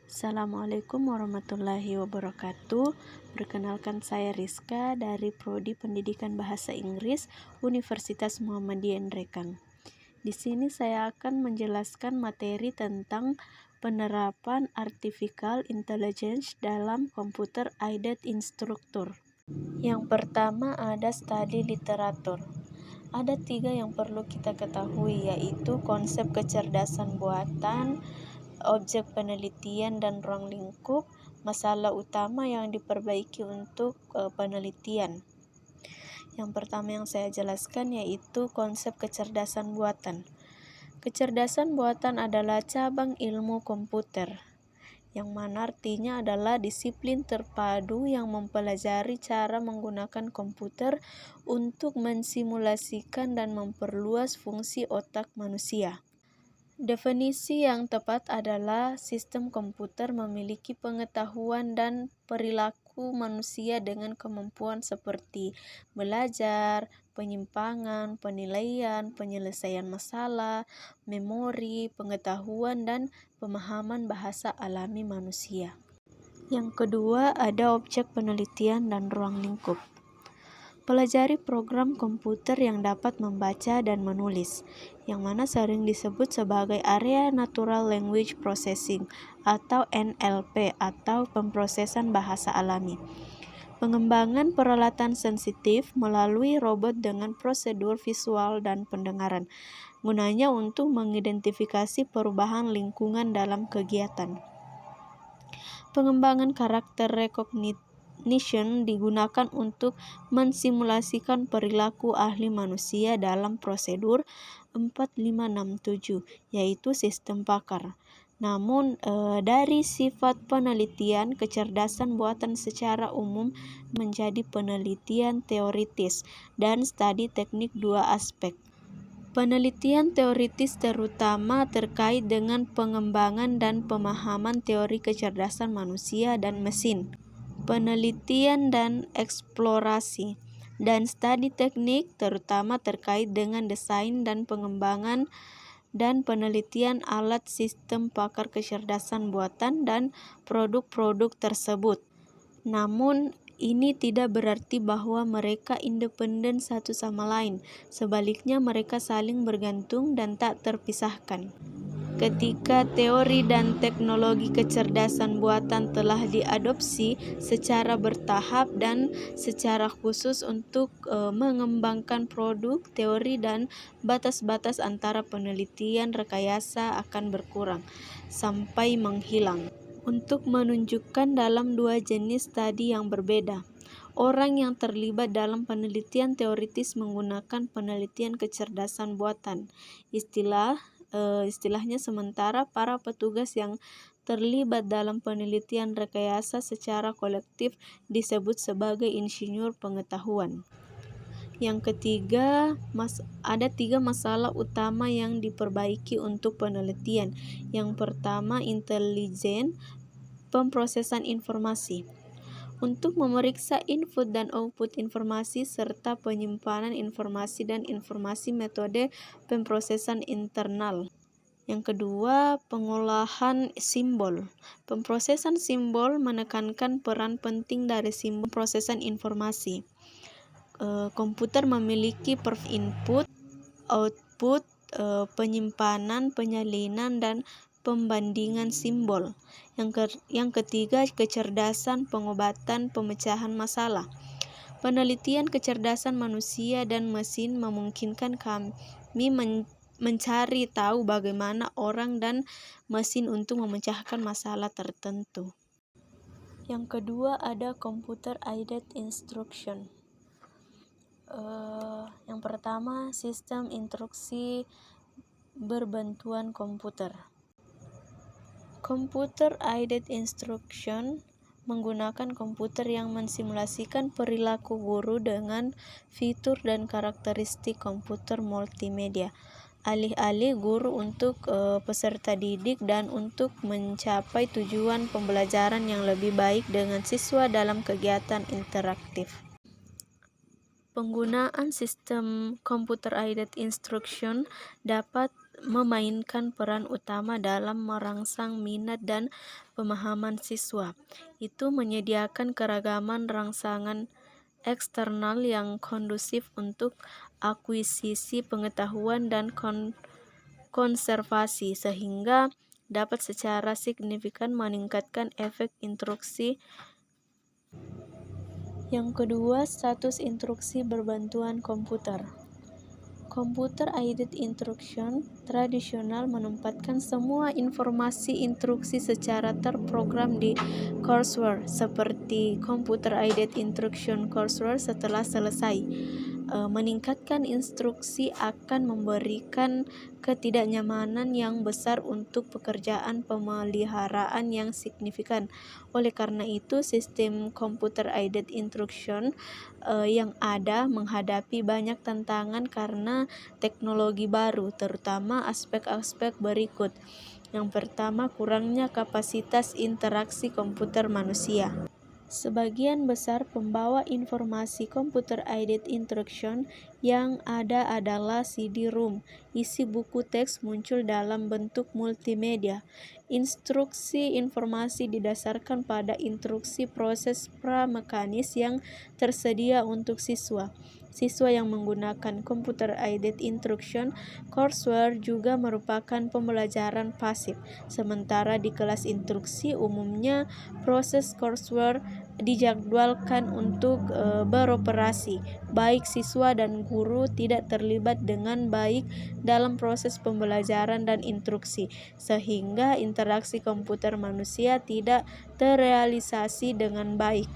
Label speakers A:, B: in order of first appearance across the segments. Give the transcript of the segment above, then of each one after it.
A: Assalamualaikum warahmatullahi wabarakatuh. Perkenalkan, saya Rizka dari Prodi Pendidikan Bahasa Inggris Universitas Muhammadiyah Nrekang. Di sini saya akan menjelaskan materi tentang penerapan artificial intelligence dalam computer aided instructor. Yang pertama ada study literatur. Ada 3 yang perlu kita ketahui, yaitu konsep kecerdasan buatan, objek penelitian dan ruang lingkup, masalah utama yang diperbaiki untuk penelitian. Yang pertama yang saya jelaskan yaitu konsep kecerdasan buatan. Kecerdasan buatan adalah cabang ilmu komputer, yang mana artinya adalah disiplin terpadu yang mempelajari cara menggunakan komputer untuk mensimulasikan dan memperluas fungsi otak manusia. Definisi yang tepat adalah sistem komputer memiliki pengetahuan dan perilaku manusia dengan kemampuan seperti belajar, penyimpangan, penilaian, penyelesaian masalah, memori, pengetahuan, dan pemahaman bahasa alami manusia. Yang kedua ada objek penelitian dan ruang lingkup. Pelajari program komputer yang dapat membaca dan menulis, yang mana sering disebut sebagai Area Natural Language Processing atau NLP atau pemrosesan bahasa alami. Pengembangan peralatan sensitif melalui robot dengan prosedur visual dan pendengaran, gunanya untuk mengidentifikasi perubahan lingkungan dalam kegiatan. Pengembangan karakter recognition digunakan untuk mensimulasikan perilaku ahli manusia dalam prosedur 4567, yaitu sistem Pakar. Namun dari sifat penelitian, kecerdasan buatan secara umum menjadi penelitian teoritis dan studi teknik 2 aspek. Penelitian teoritis terutama terkait dengan pengembangan dan pemahaman teori kecerdasan manusia dan mesin, penelitian dan eksplorasi, dan studi teknik terutama terkait dengan desain dan pengembangan dan penelitian alat sistem pakar kecerdasan buatan dan produk-produk tersebut. Namun ini tidak berarti bahwa mereka independen satu sama lain. Sebaliknya, mereka saling bergantung dan tak terpisahkan. Ketika teori dan teknologi kecerdasan buatan telah diadopsi secara bertahap dan secara khusus untuk mengembangkan produk, teori dan batas-batas antara penelitian rekayasa akan berkurang sampai menghilang. Untuk menunjukkan dalam 2 jenis studi yang berbeda, orang yang terlibat dalam penelitian teoritis menggunakan penelitian kecerdasan buatan. Istilahnya, sementara para petugas yang terlibat dalam penelitian rekayasa secara kolektif disebut sebagai insinyur pengetahuan. Yang ketiga, ada 3 masalah utama yang diperbaiki untuk penelitian. Yang pertama, intelijen pemrosesan informasi. Untuk memeriksa input dan output informasi serta penyimpanan informasi dan informasi, metode pemrosesan internal. Yang kedua, pengolahan simbol. Pemrosesan simbol menekankan peran penting dari simbol pemrosesan informasi. Komputer memiliki input, output, penyimpanan, penyalinan, dan pembandingan simbol. Yang ketiga, kecerdasan pengobatan pemecahan masalah. Penelitian kecerdasan manusia dan mesin memungkinkan kami mencari tahu bagaimana orang dan mesin untuk memecahkan masalah tertentu. Yang kedua ada computer aided instruction. Yang pertama, sistem instruksi berbantuan komputer. Computer aided instruction menggunakan komputer yang mensimulasikan perilaku guru dengan fitur dan karakteristik komputer multimedia, alih-alih guru untuk peserta didik dan untuk mencapai tujuan pembelajaran yang lebih baik dengan siswa dalam kegiatan interaktif. Penggunaan sistem computer aided instruction dapat memainkan peran utama dalam merangsang minat dan pemahaman siswa. Itu menyediakan keragaman rangsangan eksternal yang kondusif untuk akuisisi pengetahuan dan konservasi, sehingga dapat secara signifikan meningkatkan efek instruksi. Yang kedua, status instruksi berbantuan komputer. Computer-aided instruction tradisional menempatkan semua informasi instruksi secara terprogram di courseware, seperti computer-aided instruction courseware setelah selesai. Meningkatkan instruksi akan memberikan ketidaknyamanan yang besar untuk pekerjaan pemeliharaan yang signifikan. Oleh karena itu, sistem computer-aided instruction yang ada menghadapi banyak tantangan karena teknologi baru, terutama aspek-aspek berikut. Yang pertama, kurangnya kapasitas interaksi komputer manusia. Sebagian besar pembawa informasi computer-aided instruction yang ada adalah CD-ROM. Isi buku teks muncul dalam bentuk multimedia. Instruksi informasi didasarkan pada instruksi proses pramekanis yang tersedia untuk siswa. Siswa yang menggunakan computer-aided instruction courseware juga merupakan pembelajaran pasif. Sementara di kelas instruksi umumnya proses courseware dijadwalkan untuk beroperasi. Baik siswa dan guru tidak terlibat dengan baik dalam proses pembelajaran dan instruksi, sehingga interaksi komputer manusia tidak terrealisasi dengan baik.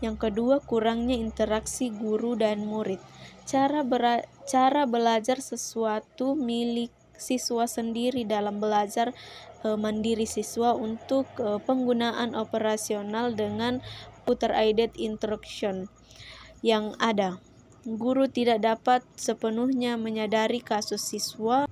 A: Yang kedua, kurangnya interaksi guru dan murid. Cara belajar sesuatu milik siswa sendiri dalam belajar mandiri siswa untuk penggunaan operasional dengan computer-aided instruction yang ada. Guru tidak dapat sepenuhnya menyadari kasus siswa.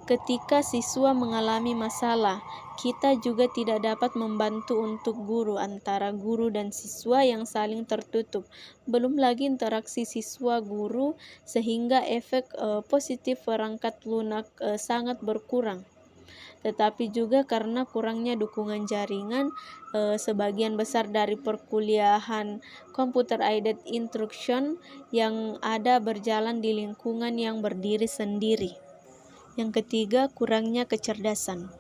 A: Ketika siswa mengalami masalah, kita juga tidak dapat membantu untuk guru antara guru dan siswa yang saling tertutup. Belum lagi interaksi siswa-guru, sehingga efek positif perangkat lunak sangat berkurang. Tetapi juga karena kurangnya dukungan jaringan, sebagian besar dari perkuliahan computer-aided instruction yang ada berjalan di lingkungan yang berdiri sendiri. Yang ketiga, kurangnya kecerdasan.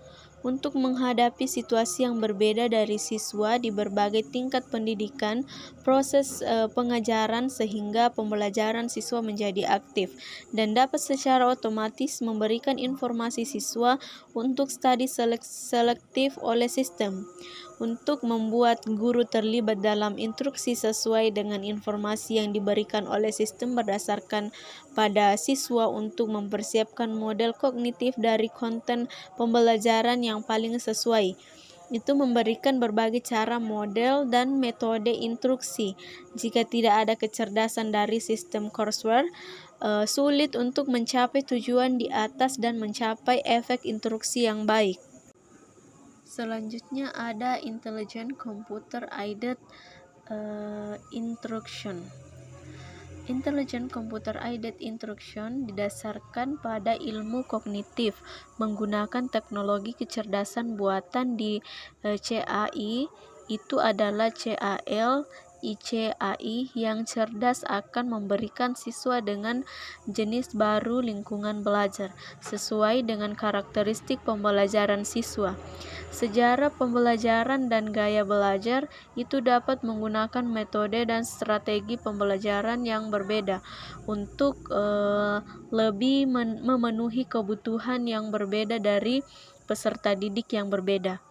A: Untuk menghadapi situasi yang berbeda dari siswa di berbagai tingkat pendidikan, proses pengajaran sehingga pembelajaran siswa menjadi aktif dan dapat secara otomatis memberikan informasi siswa untuk studi selektif oleh sistem. Untuk membuat guru terlibat dalam instruksi sesuai dengan informasi yang diberikan oleh sistem berdasarkan pada siswa untuk mempersiapkan model kognitif dari konten pembelajaran yang paling sesuai. Itu memberikan berbagai cara, model, dan metode instruksi. Jika tidak ada kecerdasan dari sistem courseware, sulit untuk mencapai tujuan di atas dan mencapai efek instruksi yang baik. Selanjutnya ada intelligent computer-aided instruction. Intelligent computer-aided instruction didasarkan pada ilmu kognitif menggunakan teknologi kecerdasan buatan di CAI. Itu adalah CAL, ICAI yang cerdas akan memberikan siswa dengan jenis baru lingkungan belajar sesuai dengan karakteristik pembelajaran siswa. Sejarah pembelajaran dan gaya belajar itu dapat menggunakan metode dan strategi pembelajaran yang berbeda untuk lebih memenuhi kebutuhan yang berbeda dari peserta didik yang berbeda.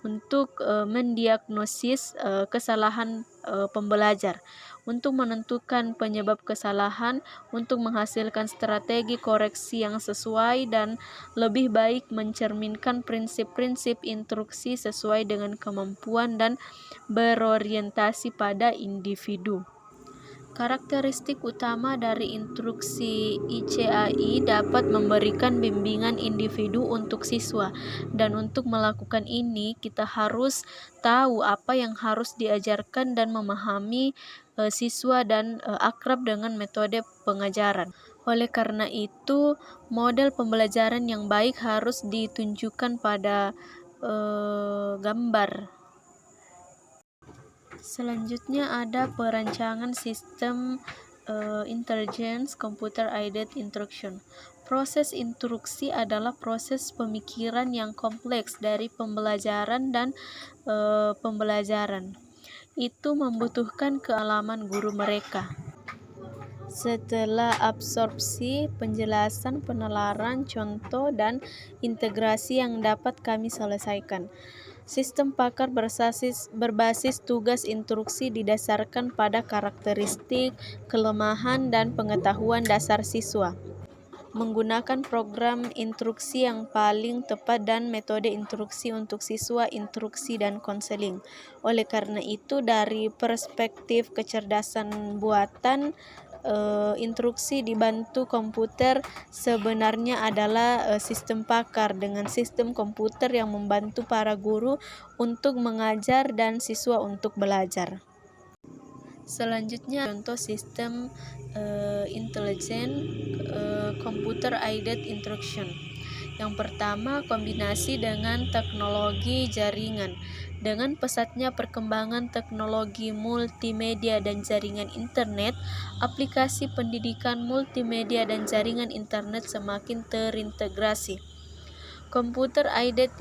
A: Untuk mendiagnosis kesalahan pembelajar, untuk menentukan penyebab kesalahan, untuk menghasilkan strategi koreksi yang sesuai dan lebih baik mencerminkan prinsip-prinsip instruksi sesuai dengan kemampuan dan berorientasi pada individu. Karakteristik utama dari instruksi ICAI dapat memberikan bimbingan individu untuk siswa, dan untuk melakukan ini kita harus tahu apa yang harus diajarkan dan memahami siswa dan akrab dengan metode pengajaran. Oleh karena itu, model pembelajaran yang baik harus ditunjukkan pada gambar. Selanjutnya ada perancangan sistem intelligence computer aided instruction. Proses instruksi adalah proses pemikiran yang kompleks dari pembelajaran dan pembelajaran. Itu membutuhkan kealaman guru mereka. Setelah absorpsi, penjelasan, penalaran, contoh, dan integrasi yang dapat kami selesaikan. Sistem pakar berbasis tugas instruksi didasarkan pada karakteristik, kelemahan, dan pengetahuan dasar siswa. Menggunakan program instruksi yang paling tepat dan metode instruksi untuk siswa, instruksi, dan konseling. Oleh karena itu, dari perspektif kecerdasan buatan, instruksi dibantu komputer sebenarnya adalah sistem pakar dengan sistem komputer yang membantu para guru untuk mengajar dan siswa untuk belajar. Selanjutnya contoh sistem intelligent computer aided instruction. Yang pertama, kombinasi dengan teknologi jaringan. Dengan pesatnya perkembangan teknologi multimedia dan jaringan internet, aplikasi pendidikan multimedia dan jaringan internet semakin terintegrasi. Computer aided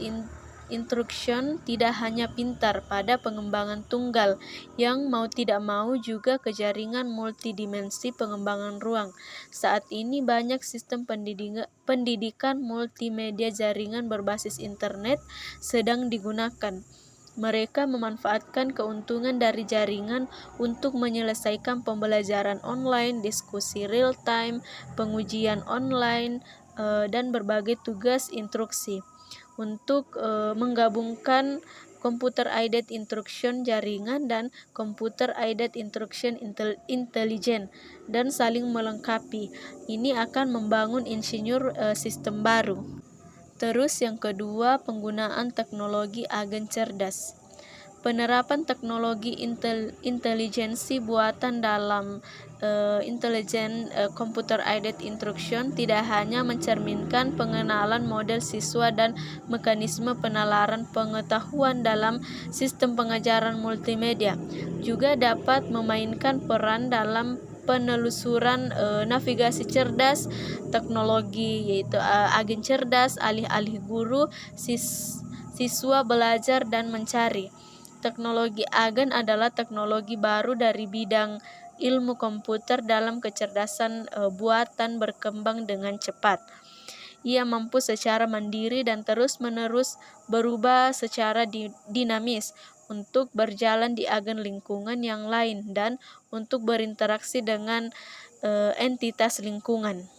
A: instruction tidak hanya pintar pada pengembangan tunggal, yang mau tidak mau juga ke jaringan multidimensi pengembangan ruang. Saat ini banyak sistem pendidikan multimedia jaringan berbasis internet sedang digunakan. Mereka memanfaatkan keuntungan dari jaringan untuk menyelesaikan pembelajaran online, diskusi real-time, pengujian online, dan berbagai tugas instruksi. Untuk menggabungkan computer aided instruction jaringan dan computer aided instruction intelligent dan saling melengkapi. Ini akan membangun insinyur sistem baru. Terus yang kedua, penggunaan teknologi agen cerdas. Penerapan teknologi intelijensi buatan dalam intelligent computer aided instruction tidak hanya mencerminkan pengenalan model siswa dan mekanisme penalaran pengetahuan dalam sistem pengajaran multimedia, juga dapat memainkan peran dalam penelusuran navigasi cerdas, teknologi yaitu agen cerdas, alih-alih guru, siswa belajar dan mencari. Teknologi agen adalah teknologi baru dari bidang ilmu komputer dalam kecerdasan buatan berkembang dengan cepat. Ia mampu secara mandiri dan terus-menerus berubah secara dinamis untuk berjalan di agen lingkungan yang lain dan untuk berinteraksi dengan entitas lingkungan.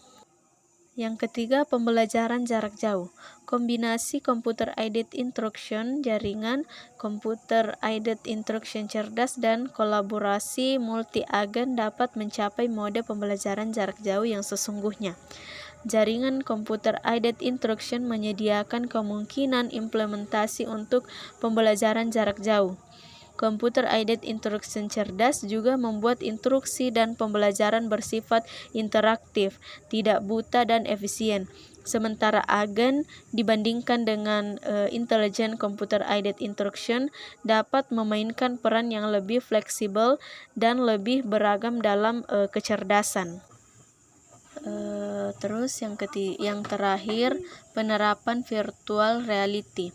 A: Yang ketiga, pembelajaran jarak jauh. Kombinasi computer aided instruction jaringan, computer aided instruction cerdas, dan kolaborasi multi-agen dapat mencapai mode pembelajaran jarak jauh yang sesungguhnya. Jaringan computer aided instruction menyediakan kemungkinan implementasi untuk pembelajaran jarak jauh. Computer aided instruction cerdas juga membuat instruksi dan pembelajaran bersifat interaktif, tidak buta dan efisien. Sementara agen dibandingkan dengan intelligent computer aided instruction dapat memainkan peran yang lebih fleksibel dan lebih beragam dalam kecerdasan. Terus yang terakhir, penerapan virtual reality.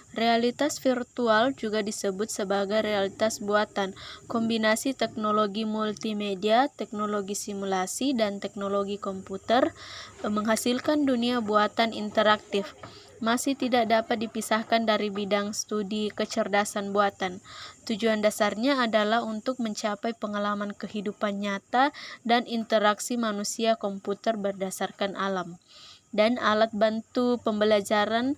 A: Realitas virtual juga disebut sebagai realitas buatan, kombinasi teknologi multimedia, teknologi simulasi, dan teknologi komputer menghasilkan dunia buatan interaktif. Masih tidak dapat dipisahkan dari bidang studi kecerdasan buatan. Tujuan dasarnya adalah untuk mencapai pengalaman kehidupan nyata dan interaksi manusia komputer berdasarkan alam. Dan alat bantu pembelajaran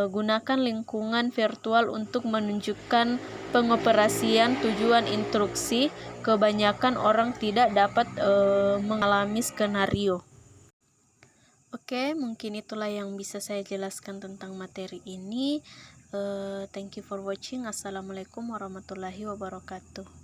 A: gunakan lingkungan virtual untuk menunjukkan pengoperasian tujuan instruksi. Kebanyakan orang tidak dapat mengalami skenario. Oke, mungkin itulah yang bisa saya jelaskan tentang materi ini. Thank you for watching. Assalamualaikum warahmatullahi wabarakatuh.